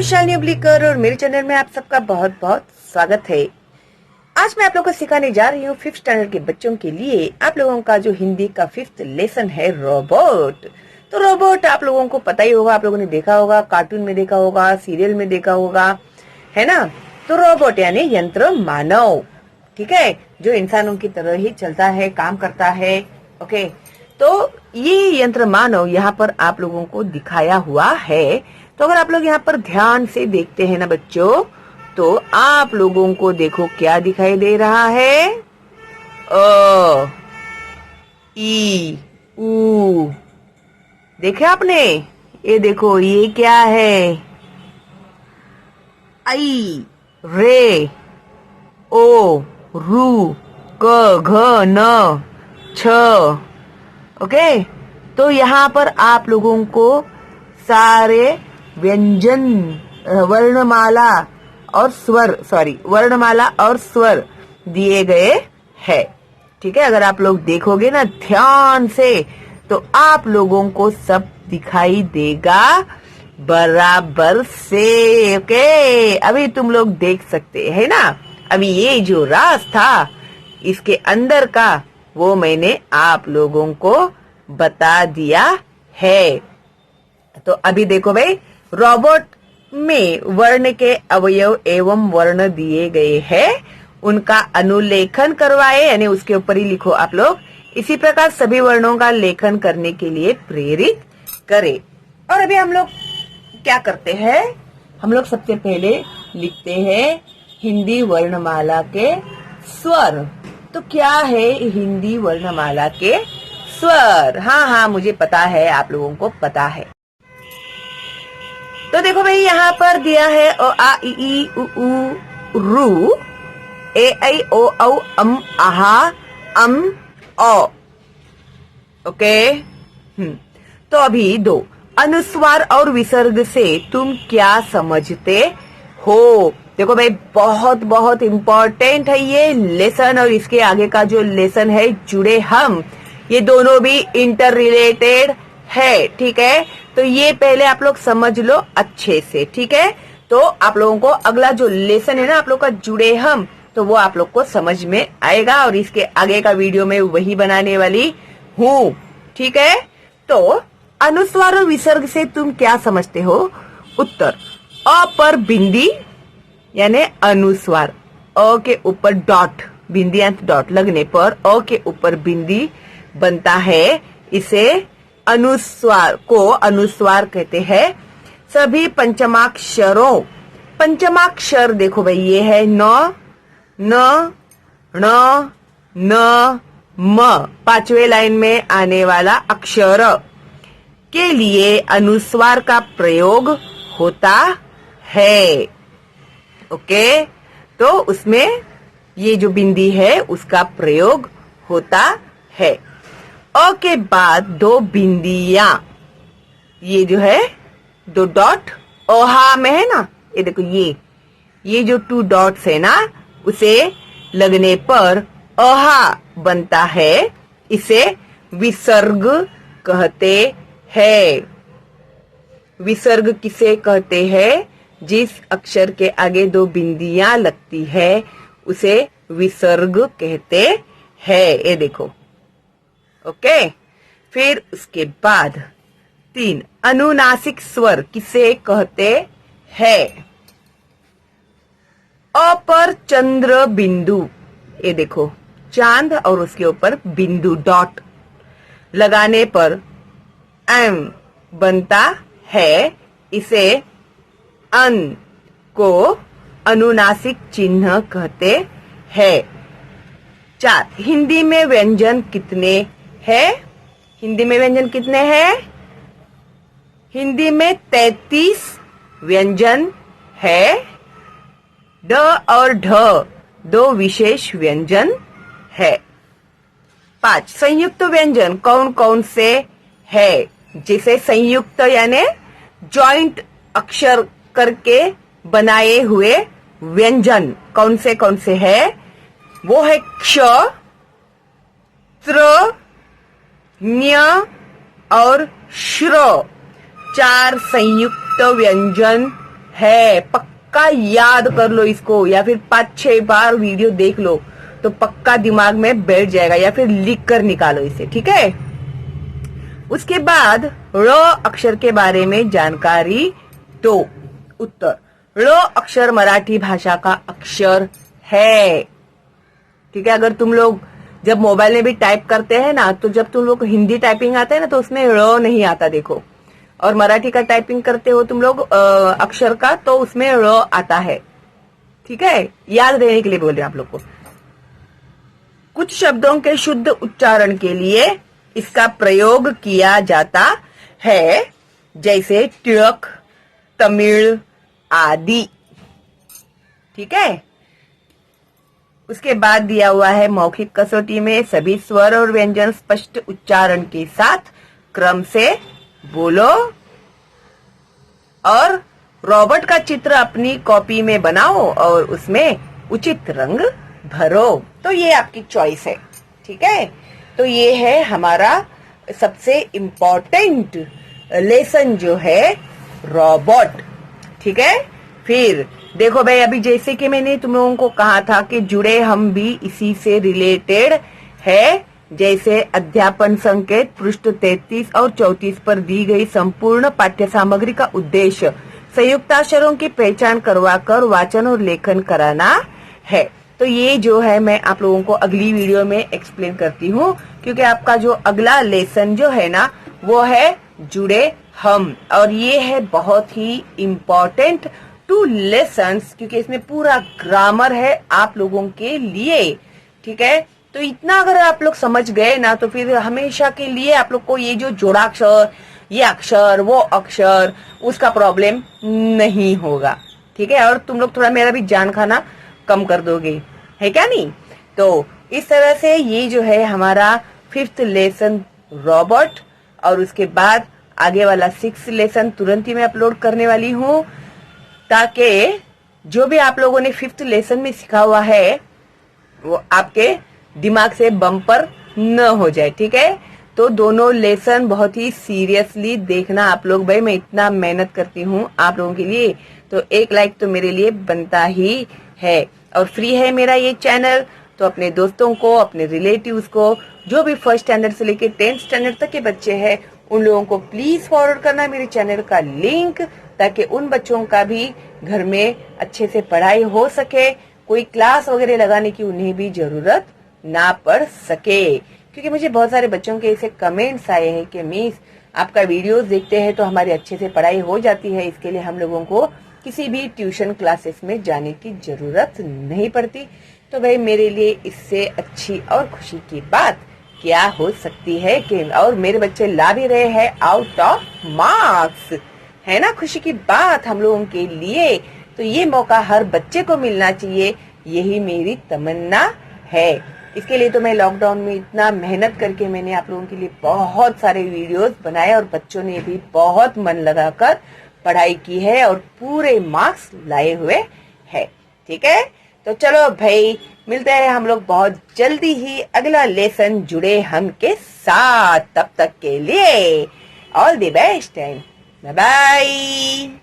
मैं शालिनी अब्लीकर और मेरे चैनल में आप सबका बहुत बहुत स्वागत है। आज मैं आप लोगों को सिखाने जा रही हूँ 5th स्टैंडर्ड के बच्चों के लिए आप लोगों का जो हिंदी का 5th लेसन है रोबोट। तो रोबोट आप लोगों को पता ही होगा, आप लोगों ने देखा होगा, कार्टून में देखा होगा, सीरियल में देखा होगा, है ना। तो रोबोट यानी यंत्र मानव, ठीक है, जो इंसानों की तरह ही चलता है, काम करता है। ओके, तो ये यंत्र मानव यहाँ पर आप लोगों को दिखाया हुआ है। तो अगर आप लोग यहाँ पर ध्यान से देखते हैं ना बच्चों, तो आप लोगों को देखो क्या दिखाई दे रहा है। अ, ई, ऊ, देखे आपने? ये देखो, ये क्या है? आई, रे, ओ, रू, क, घ, न, छ। ओके, तो यहाँ पर आप लोगों को सारे व्यंजन, वर्णमाला और स्वर दिए गए हैं। ठीक है, अगर आप लोग देखोगे ना ध्यान से तो आप लोगों को सब दिखाई देगा बराबर से। ओके, अभी तुम लोग देख सकते हैं ना। अभी ये जो राज था इसके अंदर का, वो मैंने आप लोगों को बता दिया है। तो अभी देखो भाई, रोबोट में वर्ण के अवयव एवं वर्ण दिए गए हैं, उनका अनुलेखन करवाए, यानी उसके ऊपर ही लिखो आप लोग। इसी प्रकार सभी वर्णों का लेखन करने के लिए प्रेरित करें। और अभी हम लोग क्या करते हैं? हम लोग सबसे पहले लिखते हैं हिंदी वर्णमाला के स्वर। तो क्या है हिंदी वर्णमाला के स्वर? हाँ, मुझे पता है, आप लोगों को पता है। तो देखो भाई, यहाँ पर दिया है अ आ इ ई उ ऊ रू, ए ऐ ओ औ अम आहा अम ओ। ओके, तो अभी दो, अनुस्वार और विसर्ग से तुम क्या समझते हो? देखो भाई, बहुत बहुत इम्पोर्टेंट है ये लेसन, और इसके आगे का जो लेसन है जुड़े हम, ये दोनों भी इंटर रिलेटेड है। ठीक है, तो ये पहले आप लोग समझ लो अच्छे से। ठीक है, तो आप लोगों को अगला जो लेसन है ना आप लोग का जुड़े हम, तो वो आप लोग को समझ में आएगा, और इसके आगे का वीडियो में वही बनाने वाली हूँ। ठीक है, तो अनुस्वार और विसर्ग से तुम क्या समझते हो? उत्तर, अ पर बिंदी यानी अनुस्वार, अ के ऊपर डॉट, बिंदी अंत डॉट लगने पर अ के ऊपर बिंदी बनता है, इसे अनुस्वार को अनुस्वार कहते हैं। सभी पंचमाक्षरों, पंचमाक्षर देखो भाई, ये है न, न, ण, न, म, पांचवें लाइन में आने वाला अक्षर के लिए अनुस्वार का प्रयोग होता है। ओके, तो उसमें ये जो बिंदी है उसका प्रयोग होता है। अ के बाद दो बिंदियां, ये जो है दो डॉट ओहा में है ना, ये देखो, ये जो 2 डॉट्स है ना, उसे लगने पर ओहा बनता है, इसे विसर्ग कहते हैं। विसर्ग किसे कहते हैं? जिस अक्षर के आगे दो बिंदियां लगती है उसे विसर्ग कहते हैं। ये देखो। ओके, फिर उसके बाद 3, अनुनासिक स्वर किसे कहते हैं? अ पर चंद्र बिंदु, ये देखो, चांद और उसके ऊपर बिंदु डॉट लगाने पर एम बनता है, इसे अन को अनुनासिक चिन्ह कहते हैं। 4, हिंदी में व्यंजन कितने हैं? हिंदी में व्यंजन कितने हैं? हिंदी में 33 व्यंजन है। ड और ढ 2 विशेष व्यंजन है। 5, संयुक्त व्यंजन कौन कौन से है? जिसे संयुक्त यानी जॉइंट अक्षर करके बनाए हुए व्यंजन कौन से है? वो है क्ष, त्र, न्य और श्र। 4 संयुक्त व्यंजन है। पक्का याद कर लो इसको, या फिर 5-6 बार वीडियो देख लो तो पक्का दिमाग में बैठ जाएगा, या फिर लिख कर निकालो इसे, ठीक है। उसके बाद ळ अक्षर के बारे में जानकारी दो। उत्तर, ळ अक्षर मराठी भाषा का अक्षर है, ठीक है। अगर तुम लोग जब मोबाइल में भी टाइप करते हैं ना, तो जब तुम लोग को हिंदी टाइपिंग आता है ना, तो उसमें ळ नहीं आता, देखो। और मराठी का टाइपिंग करते हो तुम लोग अक्षर का, तो उसमें ळ आता है, ठीक है। याद रहने के लिए बोल रहे हैं आप लोग को। कुछ शब्दों के शुद्ध उच्चारण के लिए इसका प्रयोग किया जाता है, जैसे टिळक, तमिल आदि, ठीक है। उसके बाद दिया हुआ है मौखिक कसौटी में सभी स्वर और व्यंजन स्पष्ट उच्चारण के साथ क्रम से बोलो, और रॉबर्ट का चित्र अपनी कॉपी में बनाओ और उसमें उचित रंग भरो। तो ये आपकी चॉइस है, ठीक है। तो ये है हमारा सबसे इम्पोर्टेंट लेसन जो है रोबोट, ठीक है। फिर देखो भाई, अभी जैसे कि मैंने तुम लोगों को कहा था कि जुड़े हम भी इसी से रिलेटेड है, जैसे अध्यापन संकेत पृष्ठ 33 और 34 पर दी गई संपूर्ण पाठ्य सामग्री का उद्देश्य संयुक्ताक्षरों की पहचान करवाकर वाचन और लेखन कराना है। तो ये जो है मैं आप लोगों को अगली वीडियो में एक्सप्लेन करती हूँ, क्योंकि आपका जो अगला लेसन जो है ना, वो है जुड़े हम, और ये है बहुत ही इम्पोर्टेंट 2 लेसन्स, क्योंकि इसमें पूरा ग्रामर है आप लोगों के लिए, ठीक है। तो इतना अगर आप लोग समझ गए ना, तो फिर हमेशा के लिए आप लोग को ये जो जोड़ाक्षर, ये अक्षर, वो अक्षर, उसका प्रॉब्लम नहीं होगा, ठीक है। और तुम लोग थोड़ा मेरा भी जान खाना कम कर दोगे, है क्या नहीं। तो इस तरह से ये जो है हमारा 5th लेसन रोबोट, और उसके बाद आगे वाला 6th लेसन तुरंत ही मैं अपलोड करने वाली हूँ, ताकि जो भी आप लोगों ने 5th लेसन में सीखा हुआ है वो आपके दिमाग से बम्पर न हो जाए, ठीक है। तो दोनों लेसन बहुत ही सीरियसली देखना आप लोग भाई, मैं इतना मेहनत करती हूँ आप लोगों के लिए, तो एक लाइक तो मेरे लिए बनता ही है। और फ्री है मेरा ये चैनल, तो अपने दोस्तों को, अपने रिलेटिव्स को, जो भी 1st स्टैंडर्ड से लेके 10th स्टैंडर्ड तक के बच्चे हैं, उन लोगों को प्लीज फॉरवर्ड करना मेरे चैनल का लिंक, ताकि उन बच्चों का भी घर में अच्छे से पढ़ाई हो सके, कोई क्लास वगैरह लगाने की उन्हें भी जरूरत ना पड़ सके। क्योंकि मुझे बहुत सारे बच्चों के ऐसे कमेंट्स आए हैं कि मिस आपका वीडियोस देखते हैं तो हमारी अच्छे से पढ़ाई हो जाती है, इसके लिए हम लोगों को किसी भी ट्यूशन क्लासेस में जाने की जरूरत नहीं पड़ती। तो भाई मेरे लिए इससे अच्छी और खुशी की बात क्या हो सकती है कि और मेरे बच्चे ला भी रहे हैं आउट ऑफ मार्क्स, है ना। खुशी की बात हम लोगों के लिए, तो ये मौका हर बच्चे को मिलना चाहिए, यही मेरी तमन्ना है। इसके लिए तो मैं लॉकडाउन में इतना मेहनत करके मैंने आप लोगों के लिए बहुत सारे वीडियोस बनाए, और बच्चों ने भी बहुत मन लगाकर पढ़ाई की है और पूरे मार्क्स लाए हुए है, ठीक है। तो चलो भाई, मिलते हैं हम लोग बहुत जल्दी ही अगला लेसन जुड़े हम के साथ। तब तक के लिए all the best and bye bye.